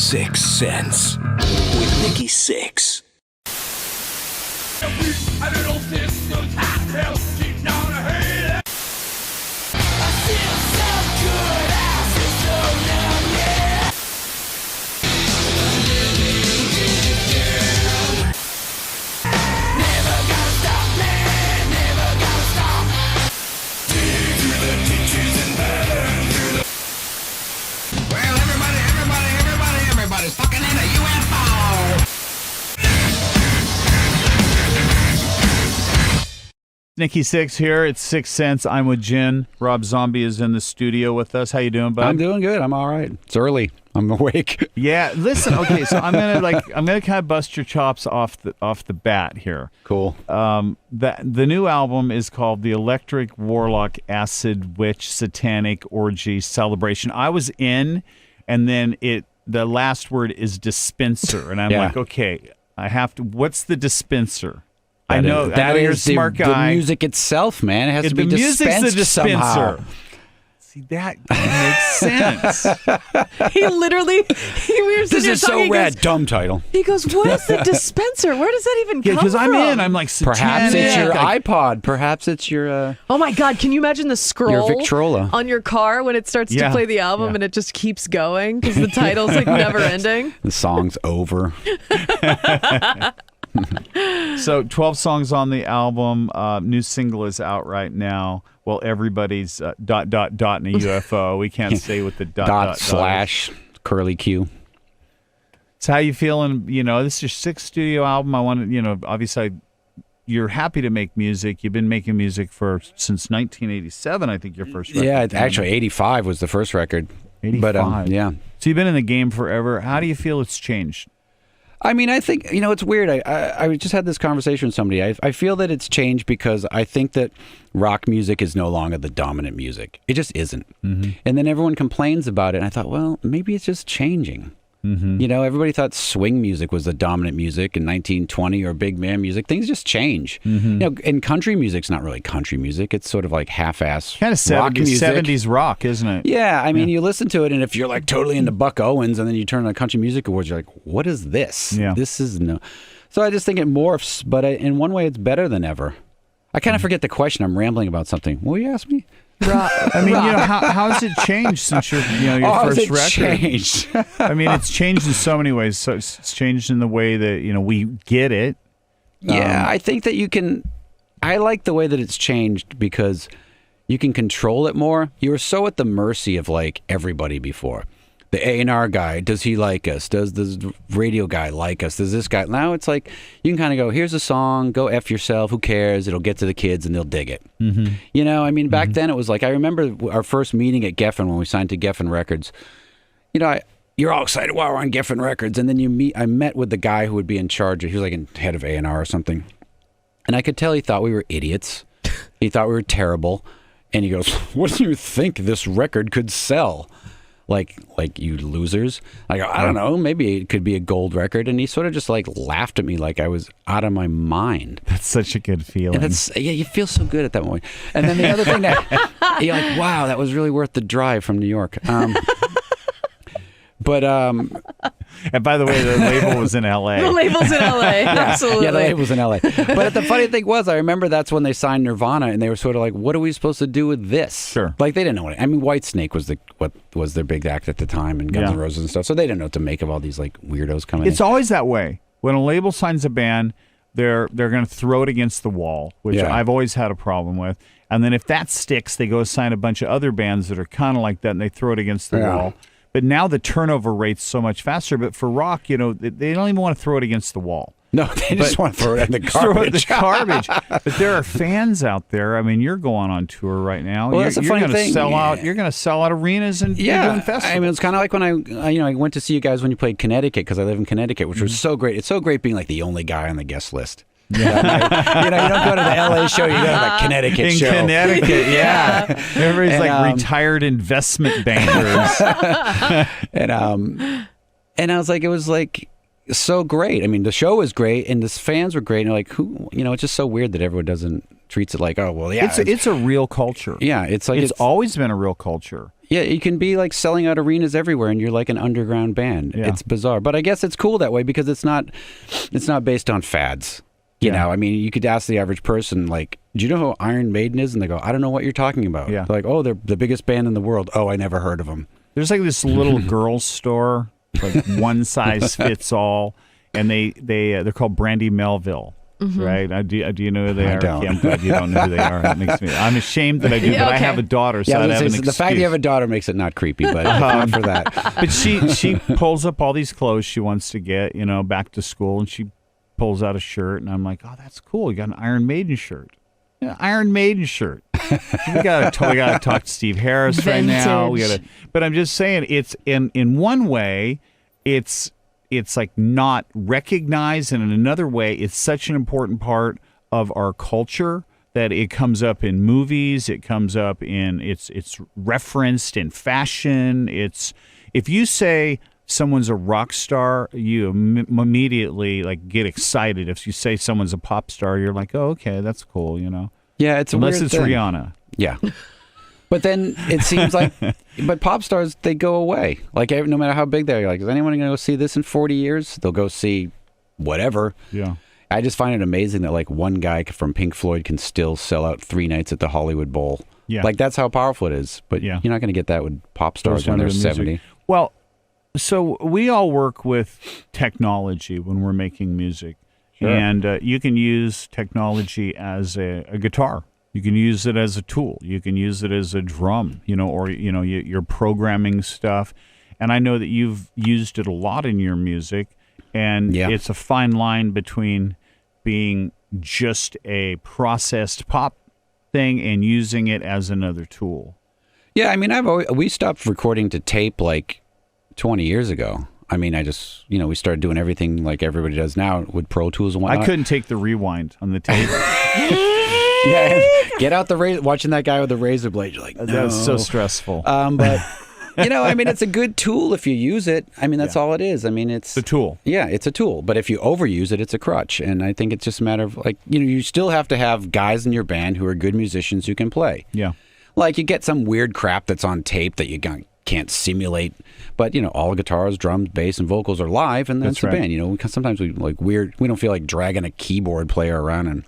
Sixx Sense with Nikki Sixx. Everybody's fucking in a UFO! Nikki Sixx here. It's Sixx Sense. I'm with Jen. Rob Zombie is in the studio with us. How you doing, bud? I'm doing good. I'm all right. It's early. I'm awake. Yeah. Listen. Okay. So I'm gonna kind of bust your chops off the bat here. Cool. The new album is called The Electric Warlock Acid Witch Satanic Orgy Celebration. I was in, and then the last word is dispenser, and I'm like, okay, I have to. What's the dispenser? I know you're a smart guy. The music itself, man. It has to be dispensed the music's the dispenser. somehow. See, that makes sense. We were This is so rad. Dumb title. He goes, what is the dispenser? Where does that even come from? Because I'm like, perhaps it's your iPod. Perhaps it's your... Oh my God, can you imagine the scroll your Victrola on your car when it starts to play the album and it just keeps going because the title's like never ending? The song's over. So 12 songs on the album. New single is out right now. Well, everybody's ... in a UFO. We can't say what the dot slash curly Q. So how you feeling? You know, this is your sixth studio album. I want to, obviously you're happy to make music. You've been making music since 1987, I think your first record. Yeah, actually 85 was the first record. 85. But, yeah. So you've been in the game forever. How do you feel it's changed? I mean, I think, it's weird. I just had this conversation with somebody. I feel that it's changed because I think that rock music is no longer the dominant music. It just isn't. Mm-hmm. And then everyone complains about it. And I thought, well, maybe it's just changing. Mm-hmm. Everybody thought swing music was the dominant music in 1920 or big band music. Things just change. Mm-hmm. And country music's not really country music. It's sort of like half-ass kind of 70s rock, isn't it? Yeah, I mean, you listen to it, and if you're like totally into Buck Owens, and then you turn on Country Music Awards, you're like, what is this? Yeah. This is no. So I just think it morphs, but in one way, it's better than ever. I kind of forget the question. I'm rambling about something. Will you ask me? I mean, how has it changed since your first record? Changed? I mean, it's changed in so many ways. So it's changed in the way that we get it. Yeah, I think that I like the way that it's changed because you can control it more. You were so at the mercy of like everybody before. The A&R guy, does he like us? Does this radio guy like us? Does this guy? Now it's like you can kind of go, here's a song, go F yourself, who cares? It'll get to the kids and they'll dig it. Mm-hmm. I mean, back then it was like, I remember our first meeting at Geffen when we signed to Geffen Records. You're all excited, wow, we're on Geffen Records. And then I met with the guy who would be in charge. He was like head of A&R or something. And I could tell he thought we were idiots. He thought we were terrible. And he goes, what do you think this record could sell? Like you losers. I go, I don't know, maybe it could be a gold record. And he sort of just like laughed at me like I was out of my mind. That's such a good feeling. And you feel so good at that moment. And then the other thing that you're like, wow, that was really worth the drive from New York. But and by the way, the label was in L.A. The label's in L.A. Absolutely. Yeah, the label was in L.A. But the funny thing was, I remember that's when they signed Nirvana, and they were sort of like, "What are we supposed to do with this?" Sure. Like they didn't know what. I mean, Whitesnake was what was their big act at the time, and Guns N' Roses and stuff. So they didn't know what to make of all these like weirdos coming. It's always that way. When a label signs a band, they're going to throw it against the wall, which I've always had a problem with. And then if that sticks, they go sign a bunch of other bands that are kind of like that, and they throw it against the wall. But now the turnover rate's so much faster. But for rock, they don't even want to throw it against the wall. No, they just want to throw it in the garbage. Throw it in the garbage. But there are fans out there. I mean, you're going on tour right now. Well, that's the funny thing. You're going to sell out arenas and you're doing festivals. I mean, it's kind of like when I went to see you guys when you played Connecticut because I live in Connecticut, which was so great. It's so great being like the only guy on the guest list. Yeah. You don't go to the LA show, you go to the Connecticut show. In Connecticut, yeah. Everybody's like retired investment bankers. and I was like, it was like so great. I mean, the show was great and the fans were great. And like, it's just so weird that everyone doesn't treats it like, oh, well, yeah. It's a real culture. Yeah, it's like it's always been a real culture. Yeah, you can be like selling out arenas everywhere, and you're like an underground band. Yeah. It's bizarre, but I guess it's cool that way because it's not based on fads. You know, I mean, you could ask the average person, like, do you know who Iron Maiden is? And they go, I don't know what you're talking about. Yeah. They're like, oh, they're the biggest band in the world. Oh, I never heard of them. There's like this little girls store, like one size fits all, and they're called Brandy Melville. Right? Do you know who they are? don't. I'm glad you don't know who they are. I'm ashamed that I do, but I have a daughter, so I have an excuse. The fact you have a daughter makes it not creepy, but not for that. But she pulls up all these clothes she wants to get, back to school, and she pulls out a shirt, and I'm like, oh, that's cool. You got an Iron Maiden shirt. Yeah, Iron Maiden shirt. we gotta talk to Steve Harris right now. But I'm just saying, it's in one way, it's like not recognized, and in another way, it's such an important part of our culture that it comes up in movies. It comes up in it's referenced in fashion. If you say someone's a rock star, you immediately like get excited. If you say someone's a pop star, you're like, oh, okay, that's cool, Yeah, it's unless weird it's thing. Rihanna. Yeah. But then it seems like, but pop stars, they go away. Like, no matter how big they are, like, is anyone going to go see this in 40 years? They'll go see whatever. Yeah. I just find it amazing that, like, one guy from Pink Floyd can still sell out 3 nights at the Hollywood Bowl. Yeah. Like, that's how powerful it is. But you're not going to get that with pop stars when they're 70. Well, so we all work with technology when we're making music. Sure. And you can use technology as a guitar. You can use it as a tool. You can use it as a drum, or you're programming stuff. And I know that you've used it a lot in your music, and it's a fine line between being just a processed pop thing and using it as another tool. Yeah, I mean, we stopped recording to tape like 20 years ago. I mean, I just, we started doing everything like everybody does now with Pro Tools and whatnot. I couldn't take the rewind on the tape. Yeah, get out the razor. Watching that guy with the razor blade, you're like, no. That was so stressful. But I mean, it's a good tool if you use it. I mean, that's all it is. I mean, it's a tool. Yeah, it's a tool. But if you overuse it, it's a crutch. And I think it's just a matter of like, you still have to have guys in your band who are good musicians who can play. Yeah. Like you get some weird crap that's on tape that you can't simulate, but all guitars, drums, bass, and vocals are live, and that's the right. band. Sometimes we like weird. We don't feel like dragging a keyboard player around and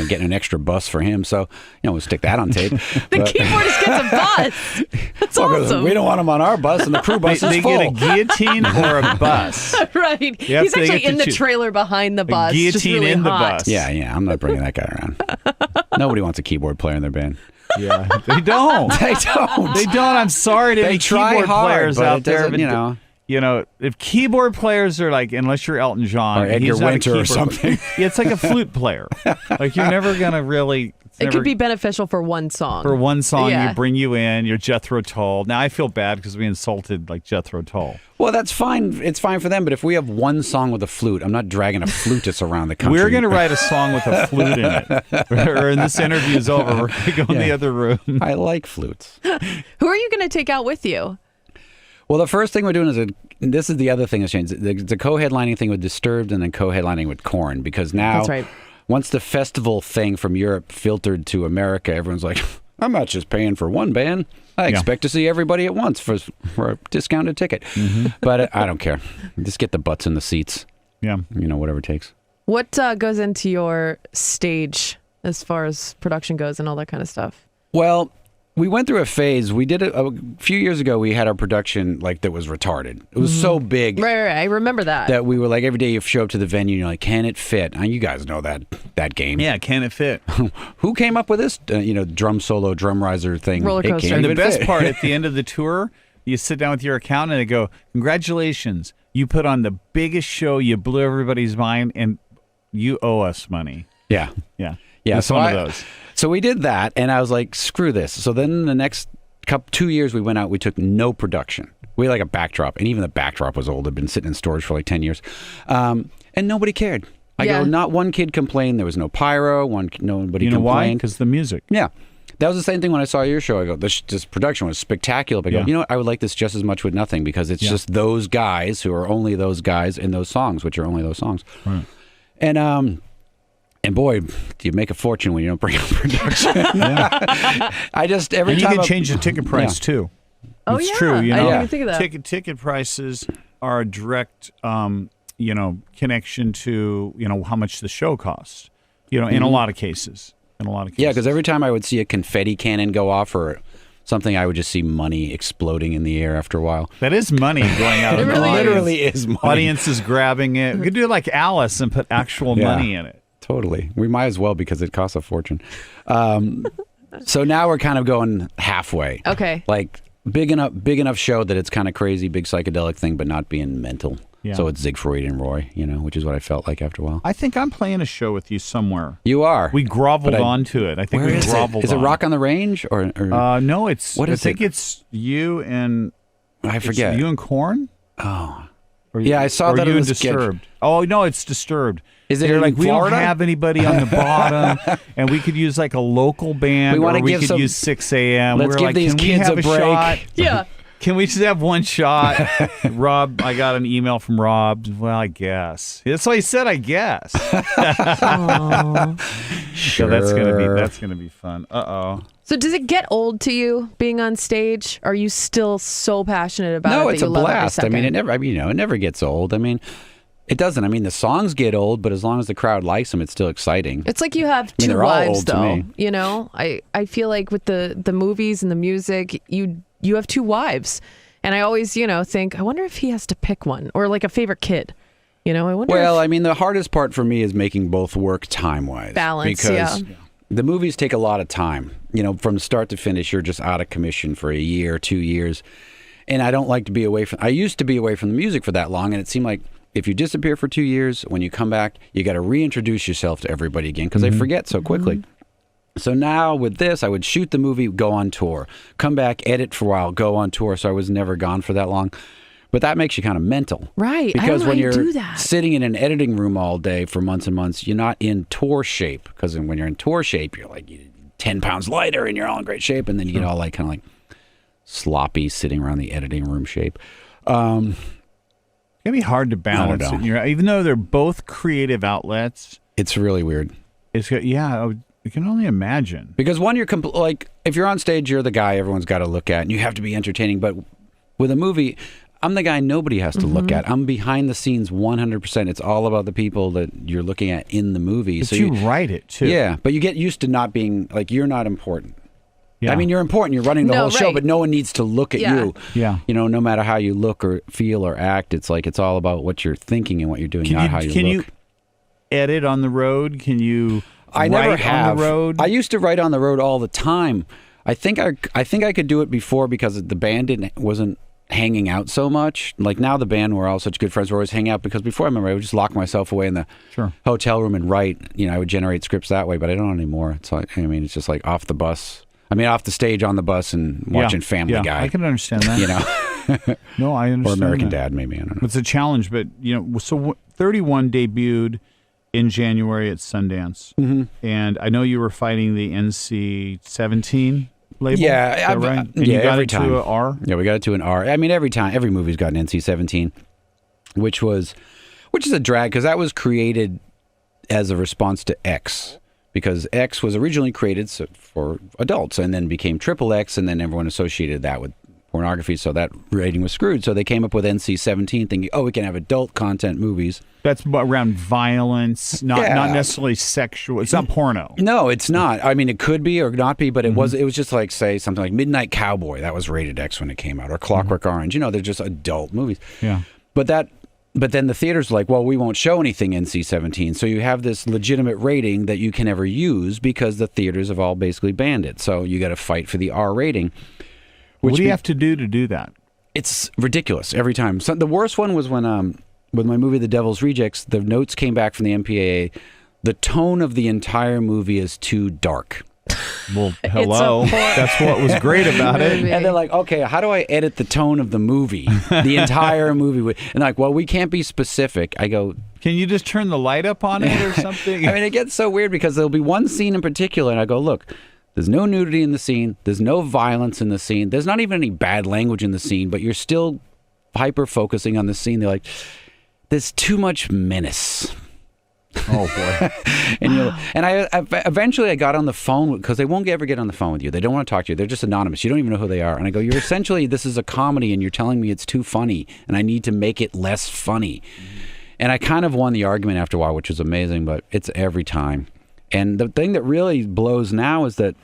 getting an extra bus for him. So we'll stick that on tape. The keyboardist gets a bus. That's awesome. We don't want him on our bus, and the crew bus is they full. get a guillotine or a bus. Right. He's actually in the trailer behind the bus. Guillotine just really in the hot. bus. Yeah. I'm not bringing that guy around. Nobody wants a keyboard player in their band. Yeah, they don't. They don't. They don't. I'm sorry to They any try keyboard hard, players but out it there. doesn't, But if keyboard players are like, unless you're Elton John or Edgar he's not Winter a or keyboard something. Yeah, it's like a flute player. Like you're never gonna really. It could be beneficial for one song. For one song, Yeah. you bring you in. You're Jethro Tull. Now I feel bad because we insulted like Jethro Tull. Well, that's fine. It's fine for them. But if we have one song with a flute, I'm not dragging a flutist around the country. We're going to write a song with a flute in it. Or when this interview is over, we're going to go in the other room. I like flutes. Who are you going to take out with you? Well, the first thing we're doing is this is the other thing that's changed. The co-headlining thing with Disturbed and then co-headlining with Korn, because now That's right. once the festival thing from Europe filtered to America, everyone's like, I'm not just paying for one band. I expect to see everybody at once for a discounted ticket. But I don't care. Just get the butts in the seats. Yeah. Whatever it takes. What goes into your stage as far as production goes and all that kind of stuff? Well, we went through a phase. We did it a few years ago. We had our production like that was retarded. It was so big. Right. I remember that. That we were like, every day you show up to the venue and you're like, can it fit? You guys know that game. Yeah, can it fit? Who came up with this, drum solo, drum riser thing? Roller It coaster. can't And the even best fit. part, at the end of the tour, you sit down with your accountant and they go, congratulations, you put on the biggest show, you blew everybody's mind, and you owe us money. Yeah. Yeah. Yeah. It's one of those. So we did that, and I was like, screw this. So then the next 2 years we went out, we took no production. We had like a backdrop, and even the backdrop was old. It had been sitting in storage for like 10 years. And nobody cared. I go, not one kid complained. There was no pyro. Nobody You know why? complained. Because the music. Yeah. That was the same thing when I saw your show. I go, this production was spectacular. But I go, Yeah. you know what? I would like this just as much with nothing, because it's just those guys who are only those guys in those songs, which are only those songs. Right. And And boy, do you make a fortune when you don't bring up production. I just every and time you can change the ticket price too. Oh, it's yeah. true. You I know, didn't even think of that. Ticket prices are a direct, connection to how much the show costs. In a lot of cases. Yeah, because every time I would see a confetti cannon go off or something, I would just see money exploding in the air after a while. That is money going out. It of the really audience. literally is money. Audience is grabbing it. We could do it like Alice and put actual money in it. Totally. We might as well because it costs a fortune. So now we're kind of going halfway. Okay. Like big enough show that it's kind of crazy, big psychedelic thing, but not being mental. Yeah. So it's Siegfried and Roy, which is what I felt like after a while. I think I'm playing a show with you somewhere. You are. We groveled onto it. I think Where we is groveled. Is it Rock on the Range or? No, it's. What is I think it's you and. I forget. You and Corn. Oh. Or Yeah, I saw or that you on and the sketch. Disturbed. Oh no, it's Disturbed. Is it They're in like Florida? we don't have anybody on the bottom, and we could use like a local band, We wanna or we give could some- use 6 a.m. Let's We're give like, these can we kids have a break? shot? Yeah. Can we just have one shot? Rob, I got an email from Rob. Well, I guess. That's why he said, I guess. Sure. So that's gonna be fun. Uh-oh. So does it get old to you being on stage? Are you still so passionate about it No, that it's you a love every blast. I second? mean, it never gets old. I mean, it doesn't. I mean, the songs get old, but as long as the crowd likes them, it's still exciting. It's like you have mean, two they're all lives, old to though. me. I feel like with the movies and the music, you have two wives, and I always think I wonder if he has to pick one or like a favorite kid. I wonder. Well, if, I mean, the hardest part for me is making both work time-wise. Balance, because yeah. the movies take a lot of time. From start to finish, you're just out of commission for a year, 2 years. And I don't like to be away from... I used to be away from the music for that long, and it seemed like if you disappear for 2 years, when you come back, you got to reintroduce yourself to everybody again because they forget so quickly. So now with this, I would shoot the movie, go on tour, come back, edit for a while, go on tour. So I was never gone for that long. But that makes you kind of mental. Right. I Because don't know when how you you're do that. sitting in an editing room all day for months and months, you're not in tour shape. Because when you're in tour shape, you're like 10 pounds lighter and you're all in great shape. And then you get all like kind of like sloppy sitting around the editing room shape. It's gonna be hard to balance know. it. Even though they're both creative outlets, It's really weird. I can only imagine. Because one, you're like, if you're on stage, you're the guy everyone's got to look at and you have to be entertaining. But with a movie, I'm the guy nobody has to look at. I'm behind the scenes 100%. It's all about the people that you're looking at in the movie. But So you write it too. Yeah, but you get used to not being, like, you're not important. Yeah. I mean, you're important. You're running the No, whole show, right. but no one needs to look at Yeah. you. Yeah. No matter how you look or feel or act, it's like it's all about what you're thinking and what you're doing, not how you can look. you edit on the road? Can you I never write have. on the road? I used to write on the road all the time. I think I could do it before because the band wasn't hanging out so much. Like now the band, we're all such good friends, we're always hanging out because before I remember I would just lock myself away in the hotel room and write. I would generate scripts that way, but I don't anymore. It's like, it's just like off the bus. Off the stage on the bus and watching Family Guy. I can understand that. No, I understand. Or American that. Dad, maybe. I don't know. It's a challenge, but so 31 debuted in January at Sundance, and I know you were fighting the NC-17 label. Yeah, is that right? And you got every it time. to an R. Yeah, we got it to an R. Every time, every movie's got an NC-17, which is a drag because that was created as a response to X. Because X was originally created for adults and then became XXX, and then everyone associated that with pornography, so that rating was screwed. So they came up with NC-17 thinking, we can have adult content movies. That's around violence, not necessarily sexual. It's not porno. No, it's not. It could be or not be, but it was just like, say, something like Midnight Cowboy. That was rated X when it came out. Or Clockwork Orange. They're just adult movies. Yeah. But then the theater's like, well, we won't show anything NC-17. So you have this legitimate rating that you can never use because the theaters have all basically banned it. So you got to fight for the R rating. What do you have to do that? It's ridiculous every time. So the worst one was when, with my movie The Devil's Rejects, the notes came back from the MPAA. The tone of the entire movie is too dark. Well, hello. That's what was great about it. And they're like, okay, how do I edit the tone of the movie? The entire movie. And like, well, we can't be specific. I go, can you just turn the light up on it or something? it gets so weird because there'll be one scene in particular, and I go, look, there's no nudity in the scene. There's no violence in the scene. There's not even any bad language in the scene, but you're still hyper-focusing on the scene. They're like, there's too much menace. Oh boy. And I eventually I got on the phone because they won't ever get on the phone with you. They don't want to talk to you. They're just anonymous. You don't even know who they are. And I go, you're essentially, this is a comedy and you're telling me it's too funny and I need to make it less funny. And I kind of won the argument after a while, which was amazing, but it's every time. And the thing that really blows now is that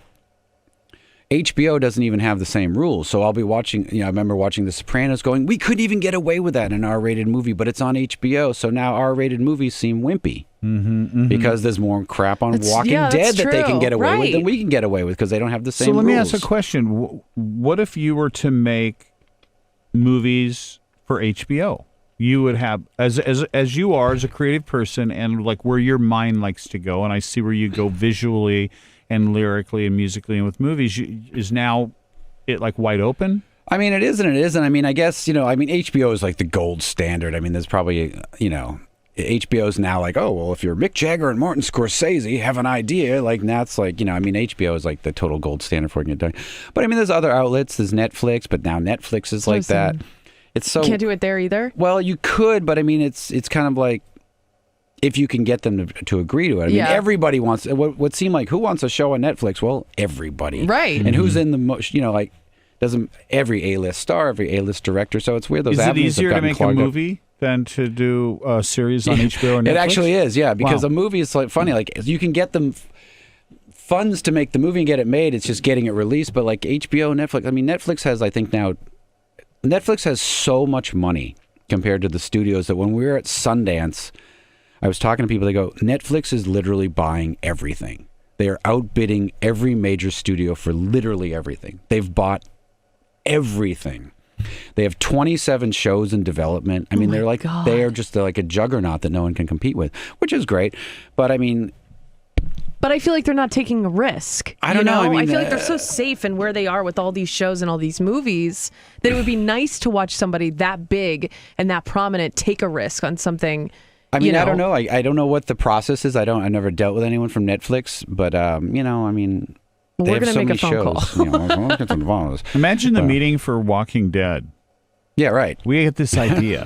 HBO doesn't even have the same rules. So I'll be watching, I remember watching The Sopranos going, we couldn't even get away with that in an R-rated movie, but it's on HBO. So now R-rated movies seem wimpy because there's more crap on Walking Dead that they can get away with than we can get away with because they don't have the same rules. So let me ask a question. What if you were to make movies for HBO? You would have, as you are as a creative person and like where your mind likes to go, and I see where you go visually and lyrically and musically and with movies, is now it like wide open? I mean, it is and it isn't. I mean, I guess, HBO is like the gold standard. I mean, there's probably, HBO is now like, oh, well, if you're Mick Jagger and Martin Scorsese have an idea, like that's like, HBO is like the total gold standard for it. But I mean, there's other outlets, there's Netflix, but now Netflix is like that. It's so, you can't do it there either? Well, you could, but I mean, it's kind of like, if you can get them to agree to it. I mean, everybody wants, what seemed like, who wants a show on Netflix? Well, everybody. Right. And who's in the most, doesn't every A-list star, every A-list director. So it's weird. Those Is it avenues easier have to gotten make a clogged up. movie than to do a series on HBO or Netflix? It actually is, yeah, because Wow. a movie is like funny. Like you can get them funds to make the movie and get it made. It's just getting it released. But like HBO, Netflix, I mean, Netflix has, I think now, Netflix has so much money compared to the studios that when we were at Sundance, I was talking to people, they go, Netflix is literally buying everything. They are outbidding every major studio for literally everything. They've bought everything. They have 27 shows in development. I mean, they're like a juggernaut that no one can compete with, which is great. But I mean, but I feel like they're not taking a risk. I don't know. I mean, I feel like they're so safe in where they are with all these shows and all these movies that it would be nice to watch somebody that big and that prominent take a risk on something. I mean, I don't know. I don't know what the process is. I never dealt with anyone from Netflix, but I mean, we're going to make a phone call. Imagine the meeting for Walking Dead. Yeah, right. We get this idea.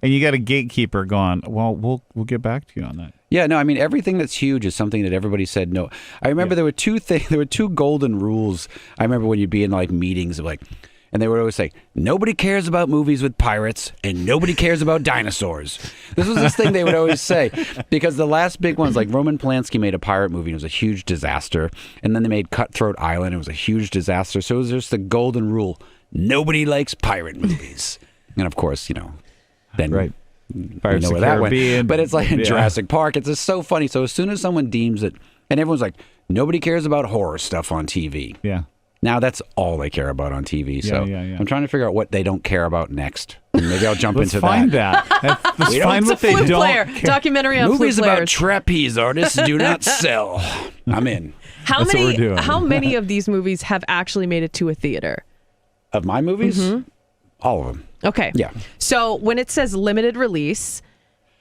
And you got a gatekeeper going, well, we'll get back to you on that. Yeah, no, I mean, everything that's huge is something that everybody said no. I remember there were two golden rules. I remember when you'd be in like meetings of like, and they would always say, nobody cares about movies with pirates and nobody cares about dinosaurs. This was this thing they would always say because the last big ones, like Roman Polanski made a pirate movie and it was a huge disaster. And then they made Cutthroat Island. It was a huge disaster. So it was just the golden rule. Nobody likes pirate movies. And of course, then right. Pirates know where that went. But it's like in Jurassic Park. It's just so funny. So as soon as someone deems it, and everyone's like, nobody cares about horror stuff on TV. Yeah. Now that's all they care about on TV. So yeah. I'm trying to figure out what they don't care about next. And maybe I'll jump Let's into find that. Let's find what they flute don't player. care. Documentary on Movies flute about players. trapeze artists do not sell. I'm in. How That's what we're doing. How many of these movies have actually made it to a theater? Of my movies? Mm-hmm. All of them. Okay. Yeah. So when it says limited release,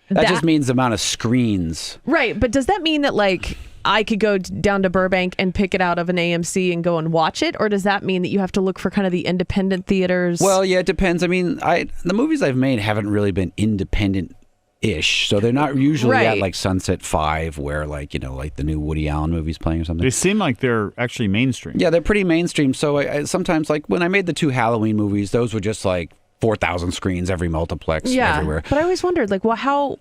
That just means the amount of screens. right? But does that mean that like I could go down to Burbank and pick it out of an AMC and go and watch it, or does that mean that you have to look for kind of the independent theaters? Well, yeah, it depends. I mean, the movies I've made haven't really been independent-ish, so they're not usually at like Sunset 5, where like like the new Woody Allen movies playing or something. They seem like they're actually mainstream. Yeah, they're pretty mainstream. So I sometimes, like when I made the 2 Halloween movies, those were just like 4,000 screens every multiplex everywhere. But I always wondered, like, well, how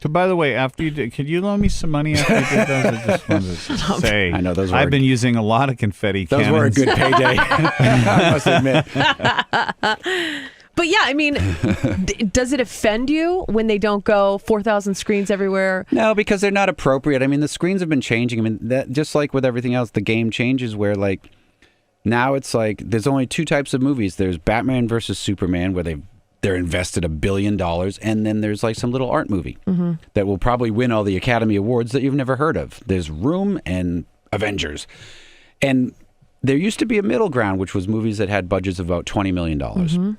So, by the way, after you did, could you loan me some money after you did those? I just wanted to say. I know those. I've been using a lot of confetti Those cannons. were a good payday. I must admit. But yeah, I mean, does it offend you when they don't go 4,000 screens everywhere? No, because they're not appropriate. I mean, the screens have been changing. I mean, that just like with everything else, the game changes where like now it's like there's only 2 types of movies. There's Batman versus Superman, where they're invested $1 billion, and then there's like some little art movie that will probably win all the Academy Awards that you've never heard of. There's Room and Avengers. And there used to be a middle ground, which was movies that had budgets of about $20 million.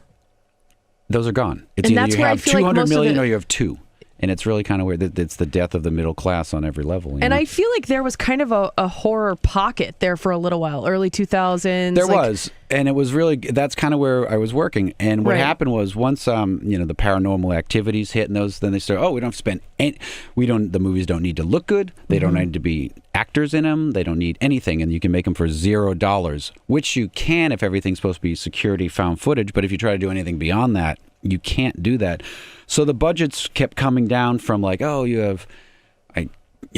Those are gone. It's And either that's you where I have feel like 200 most of million it- or you have 2. And it's really kind of weird that it's the death of the middle class on every level. And I feel like there was kind of a horror pocket there for a little while, early 2000s. There was. And it was really, that's kind of where I was working. And what Right. happened was once, the paranormal activities hit and those, then they started, we don't have to spend the movies don't need to look good. They don't need to be actors in them. They don't need anything. And you can make them for $0, which you can if everything's supposed to be security found footage. But if you try to do anything beyond that, you can't do that. So the budgets kept coming down from you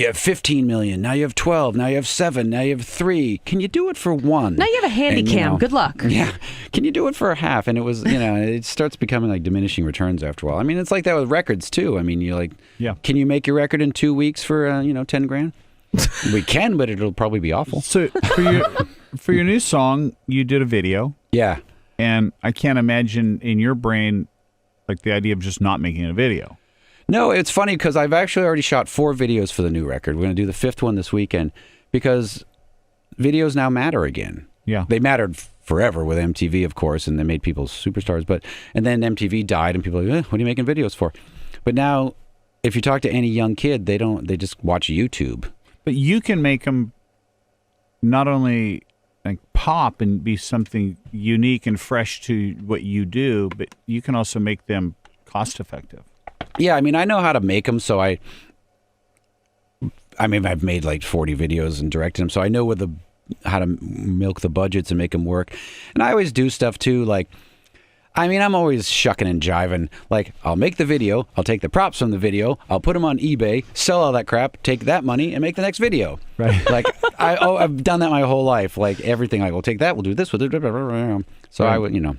have 15 million, now you have 12, now you have 7, now you have 3. Can you do it for 1? Now you have a handy cam. Good luck. Yeah. Can you do it for a half? And it was, it starts becoming like diminishing returns after a while. I mean, it's like that with records too. I mean, can you make your record in 2 weeks for, 10 grand? We can, but it'll probably be awful. So for your new song, you did a video. Yeah. And I can't imagine in your brain, like the idea of just not making a video. No, it's funny because I've actually already shot 4 videos for the new record. We're going to do the 5th one this weekend because videos now matter again. Yeah. They mattered forever with MTV, of course, and they made people superstars. And then MTV died and people are like, what are you making videos for? But now, if you talk to any young kid, they just watch YouTube. But you can make them not only like pop and be something unique and fresh to what you do, but you can also make them cost effective. Yeah, I mean, I know how to make them, so I've made like 40 videos and directed them, so I know how to milk the budgets and make them work. And I always do stuff too, I'm always shucking and jiving. Like, I'll make the video, I'll take the props from the video, I'll put them on eBay, sell all that crap, take that money, and make the next video. Right. Like, I've done that my whole life. Like, everything, we'll take that, we'll do this with it. So right.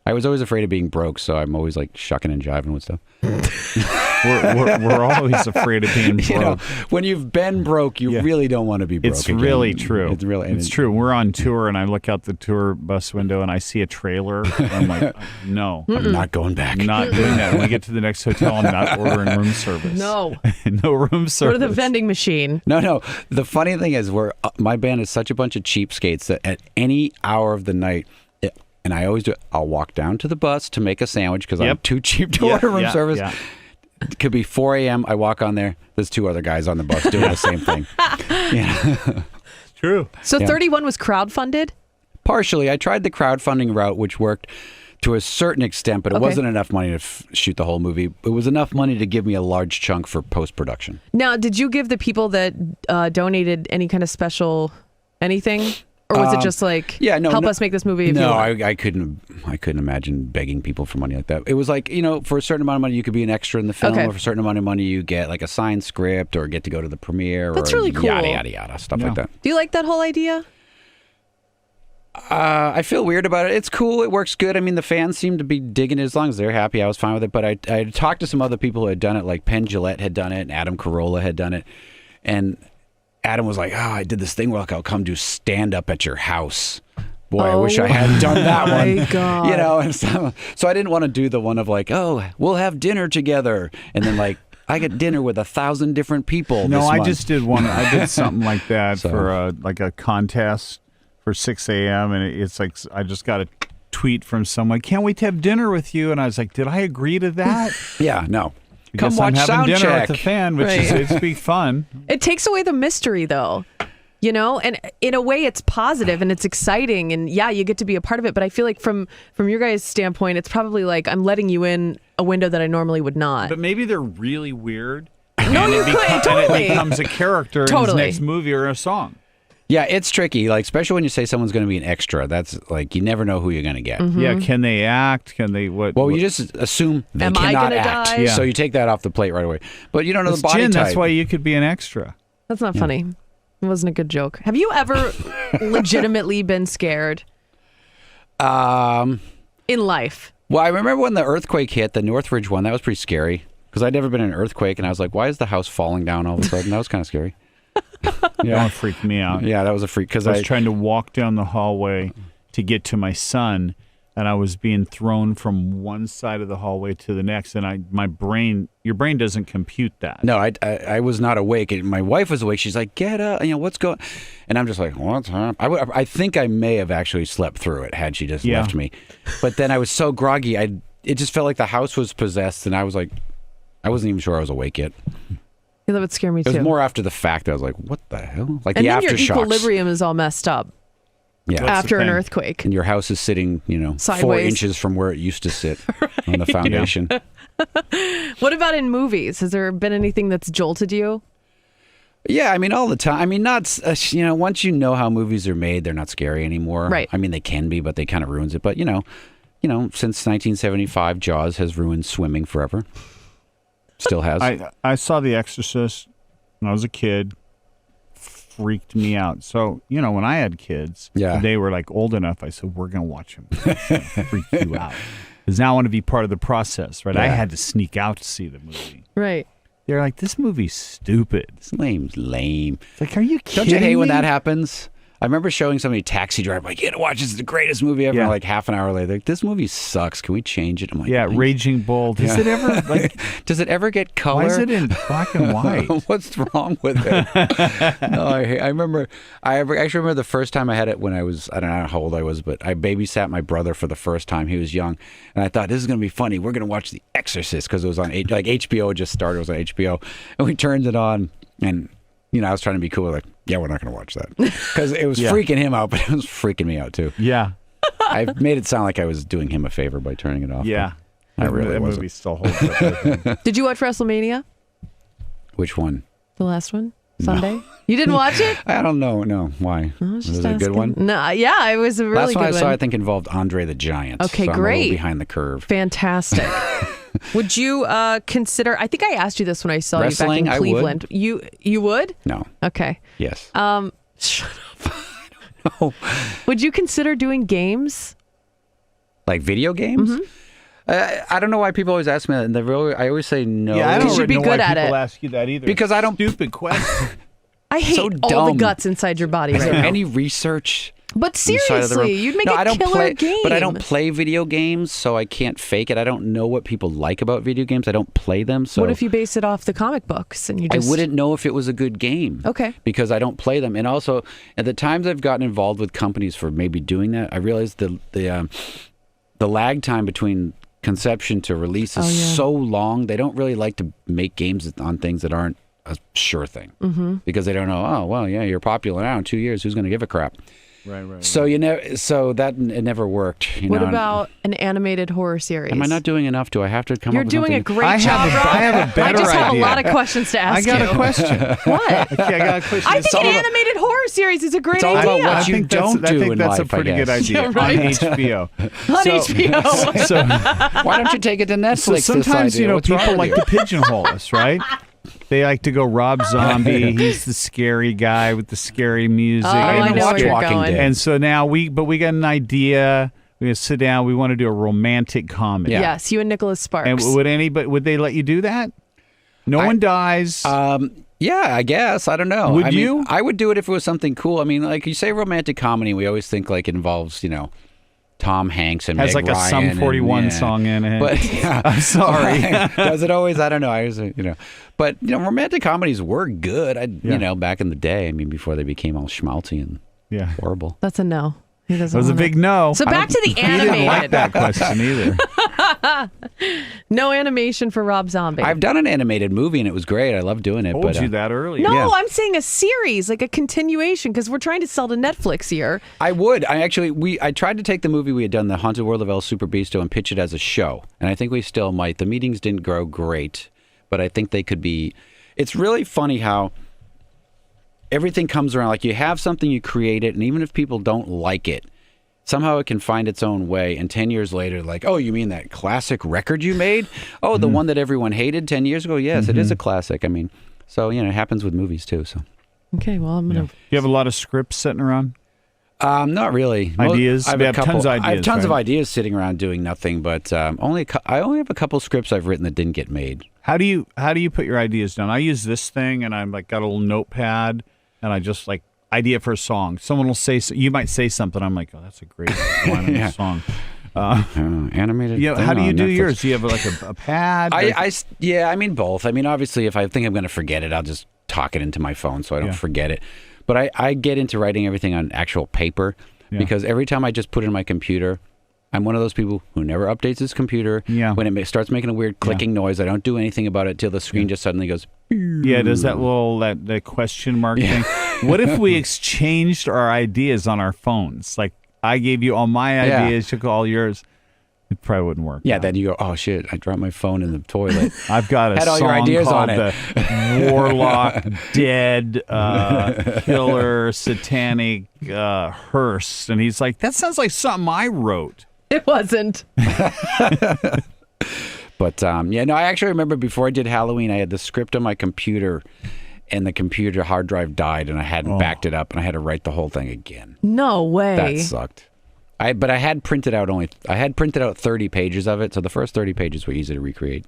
I was always afraid of being broke, so I'm always like shucking and jiving with stuff. we're always afraid of being broke. When you've been broke, you really don't want to be broke. It's again. really true. It's true. We're on tour, and I look out the tour bus window, and I see a trailer. And I'm like, no, I'm not going back. Not doing that. When we get to the next hotel, I'm not ordering room service. No, no room service. Go to the vending machine. No. The funny thing is, my band is such a bunch of cheapskates that at any hour of the night. And I always do it. I'll walk down to the bus to make a sandwich because I'm too cheap to order room service. Yeah. It could be 4 a.m. I walk on there. There's 2 other guys on the bus doing the same thing. Yeah. True. So 31 was crowdfunded? Partially. I tried the crowdfunding route, which worked to a certain extent, but it wasn't enough money to shoot the whole movie. It was enough money to give me a large chunk for post-production. Now, did you give the people that donated any kind of special anything? Or was it just help us make this movie? If you want? I couldn't imagine begging people for money like that. It was like, for a certain amount of money, you could be an extra in the film. Or for a certain amount of money, you get like a signed script or get to go to the premiere. That's or really cool. Yada, yada, yada, stuff like that. Do you like that whole idea? I feel weird about it. It's cool. It works good. I mean, the fans seem to be digging it as long as they're happy. I was fine with it. But I talked to some other people who had done it, like Penn Jillette had done it and Adam Carolla had done it. And Adam was like, I did this thing where I'll come do stand-up at your house. Boy, I wish I had done that one. God. And so I didn't want to do the one of we'll have dinner together. And then I get dinner with 1,000 different people. No, I month. just did one. I did something like that for a contest for 6 a.m. And it's like, I just got a tweet from someone, can't wait to have dinner with you. And I was like, did I agree to that? Yeah, no. Because Come watch I'm having dinner Soundcheck. with the fan, which is it's be fun. It takes away the mystery, though. And in a way, it's positive and it's exciting, and you get to be a part of it. But I feel like from your guys' standpoint, it's probably like I'm letting you in a window that I normally would not. But maybe they're really weird. No, you could totally. And it becomes a character in his next movie or a song. Yeah, it's tricky. Especially when you say someone's going to be an extra. That's you never know who you're going to get. Mm-hmm. Yeah, can they act? Can they what? Well, you just assume they Am I cannot gonna act. die? Yeah. So you take that off the plate right away. But you don't know It's the body Jen, type. that's why you could be an extra. That's not funny. It wasn't a good joke. Have you ever legitimately been scared in life? Well, I remember when the earthquake hit, the Northridge one. That was pretty scary because I'd never been in an earthquake, and I was like, "Why is the house falling down all of a sudden?" That was kind of scary. That freaked me out. Yeah, that was a freak because I was trying to walk down the hallway to get to my son, and I was being thrown from one side of the hallway to the next, and your brain doesn't compute that. No, I was not awake. My wife was awake. She's like, "Get up! What's going?" And I'm just like, "What's happening?" I think I may have actually slept through it had she just left me. But then I was so groggy. It just felt like the house was possessed, and I was like, I wasn't even sure I was awake yet. Yeah, that would scare me It too. was more after the fact that I was like, what the hell? Like and the then your aftershocks. equilibrium is all messed up Yeah. after an thing? earthquake. And your house is sitting, 4 Sideways. inches from where it used to sit on the foundation. What about in movies? Has there been anything that's jolted you? Yeah, I mean, all the time. I mean, not, once you know how movies are made, they're not scary anymore. Right. I mean, they can be, but they kind of ruins it. But, since 1975, Jaws has ruined swimming forever. Still has. I saw The Exorcist when I was a kid. Freaked me out. So, when I had kids, Yeah. they were like old enough. I said, we're going to watch them. Freak you out. Because now I want to be part of the process, right? I Yeah. had to sneak out to see the movie. Right. They're like, this movie's stupid. This name's lame. It's like, are you kidding Don't you hate when me? that happens? I remember showing somebody Taxi Driver, like, you gotta watch this, is the greatest movie ever. Yeah. And like half an hour later, like, this movie sucks. Can we change it? I'm like, Yeah, "Thanks." Raging Bull. Does it ever, like, Does it ever get color? why is it in black and white? What's wrong with it? No, I remember. I actually remember the first time I had it when I was, I don't know how old I was, but I babysat my brother for the first time. He was young, and I thought this is gonna be funny. We're gonna watch The Exorcist because it was on HBO had just started. It was on HBO, and we turned it on, and I was trying to be cool, like, yeah, we're not gonna watch that because it was Yeah. freaking him out, but it was freaking me out too. Yeah. I made it sound like I was doing him a favor by turning it off. Yeah. I really that wasn't. movie still holds up. Did you watch WrestleMania? Which one? The last one? Sunday? You didn't watch it? I don't know. No, why? I was Was just it a good asking. one? No, yeah, it was a really Last one I good saw, I one. think, involved Andre the Giant. Okay, so I'm a great. little behind the curve. Fantastic. Would you consider? I think I asked you this when I saw Wrestling, you I back would. in Cleveland. You would? No. Okay. Yes. Shut up. Would you consider doing games? Like video games? Mm-hmm. I don't know why people always ask me that, and I always say no. Yeah, I don't Because you'd be know good why at people it. ask you that either. Because I don't- Stupid question. I hate So all the dumb. guts inside your body Is right there now. any research? But inside of the room? seriously, you'd make No, a I don't killer play, game. But I don't play video games, so I can't fake it. I don't know what people like about video games. I don't play them. So What if you base it off the comic books and you I just? wouldn't know if it was a good game. Okay. Because I don't play them. And also, at the times I've gotten involved with companies for maybe doing that, I realized the lag time between conception to release is Oh, yeah. so long. They don't really like to make games on things that aren't a sure thing. Mm-hmm. Because they don't know, oh, well, yeah, you're popular now. In 2 years, who's going to give a crap? Right. So it never worked. What about an animated horror series? Am I not doing enough? Do I have to come You're up with doing a something? great I job, have a- Rob. I have a better I just have idea. a lot of questions to I ask got you. a question. What? Okay, I got a question. I think It's an all about- animated horror series is a great It's all idea. about what I you think that's, don't I do think in that's life, a pretty I good guess. idea Yeah, right. on HBO. On So- HBO. So, Why don't you take it to Netflix? so this sometimes idea? What's wrong people with like you? to pigeonhole us, right? They like to go Rob Zombie. He's the scary guy with the scary music. Oh, I I even know watch where you're Walking going. Dead. And so now we got an idea. We're gonna sit down. We want to do a romantic comedy. Yeah. Yes, you and Nicholas Sparks. And would they let you do that? No one dies. Yeah, I guess. I don't know. Would I mean, you? I would do it if it was something cool. I mean, like you say romantic comedy, we always think like it involves, Tom Hanks and Has Meg like a Ryan Sum 41 and, song in it. But yeah, I'm sorry. Does it always? I don't know. I was, but romantic comedies were good. Back in the day. I mean, before they became all schmaltzy and Yeah. horrible. That's a no. He doesn't That was a want it. big no. So back to the He didn't like animated. that question either. No animation for Rob Zombie. I've done an animated movie and it was great. I love doing it. Told but you that earlier. no, yeah. I'm saying a series, like a continuation, because we're trying to sell to Netflix here. I would. I tried to take the movie we had done, The Haunted World of El Super Beasto, and pitch it as a show. And I think we still might. The meetings didn't grow great, but I think they could be. It's really funny how everything comes around. Like you have something, you create it, and even if people don't like it, somehow it can find its own way. And 10 years later, like, oh, you mean that classic record you made? Oh, the one that everyone hated 10 years ago? Yes, it is a classic. I mean, so, it happens with movies too. So. Okay, well, I'm going to. You have a lot of scripts sitting around? Not really. Ideas? I We have have tons of ideas, I have tons of right? ideas sitting around doing nothing, but I only have a couple scripts I've written that didn't get made. How do you put your ideas down? I use this thing, and I'm like got a little notepad, and I just like idea for a song. Someone will say, you might say something. I'm like, oh, that's a great line in Yeah. the song. Animated. Yeah, thing how do you on do Netflix. yours? Do you have like a pad? I mean both. I mean, obviously, if I think I'm going to forget it, I'll just talk it into my phone so I don't Yeah. forget it. But I get into writing everything on actual paper Yeah. because every time I just put it in my computer, I'm one of those people who never updates his computer. Yeah. When it starts making a weird clicking noise, I don't do anything about it till the screen just suddenly goes. Yeah, does that little that question mark thing? What if we exchanged our ideas on our phones? Like I gave you all my ideas, you took all yours. It probably wouldn't work. Yeah, then you go, oh shit, I dropped my phone in the toilet. I've got a Had all song your ideas called on it. The Warlock, Dead, Killer, Satanic, Hearse. And he's like, that sounds like something I wrote. It wasn't. But I actually remember before I did Halloween, I had the script on my computer, and the computer hard drive died, and I hadn't backed it up, and I had to write the whole thing again. No way. That sucked. But I had printed out 30 pages of it, so the first 30 pages were easy to recreate.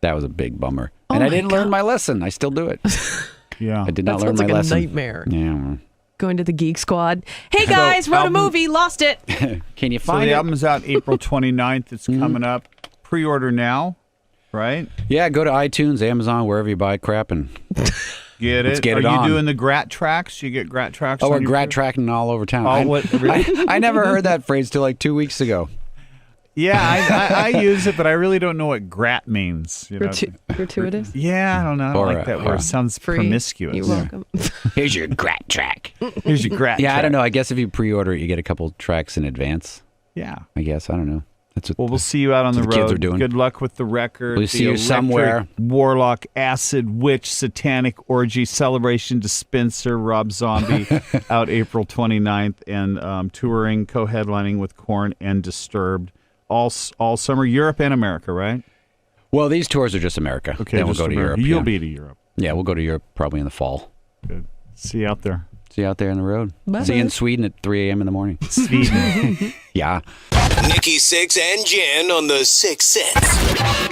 That was a big bummer. And I didn't learn my lesson. I still do it. Yeah. I did not That learn sounds my like lesson. a nightmare. Yeah. Going to the Geek Squad. Hey guys, wrote a movie, lost it. Can you So find the it? album's out April 29th. It's coming up. Pre-order now, right? Yeah, go to iTunes, Amazon, wherever you buy crap, and Get it. Let's get it Are on. you doing the Grat tracks? You get Grat tracks? we're on your grat tracking all over town. Oh, I never heard that phrase till like 2 weeks ago. Yeah, I use it, but I really don't know what grat means. You know? Gratuitous? Yeah, I don't know. I don't Or, like that word. It sounds Free. promiscuous. You're welcome. Here's your grat track. Here's your grat Yeah, I track. don't know. I guess if you pre-order it, you get a couple tracks in advance. Yeah. I guess. I don't know. That's what Well, we'll see you out on the That's road. what the kids are doing. Good luck with the record. We'll the see you Electric somewhere. Warlock, Acid, Witch, Satanic Orgy, Celebration, Dispenser, Rob Zombie out April 29th and touring, co-headlining with Korn and Disturbed all summer. Europe and America, right? Well, these tours are just America. Okay, Then we'll just go to America. Europe. You'll yeah. be to Europe. Yeah, we'll go to Europe probably in the fall. Good. See you out there. See you out there on the road. Bye. See you in Sweden at 3 a.m. in the morning. Sweden. Yeah. Nikki Sixx and Jen on the Sixx Sense.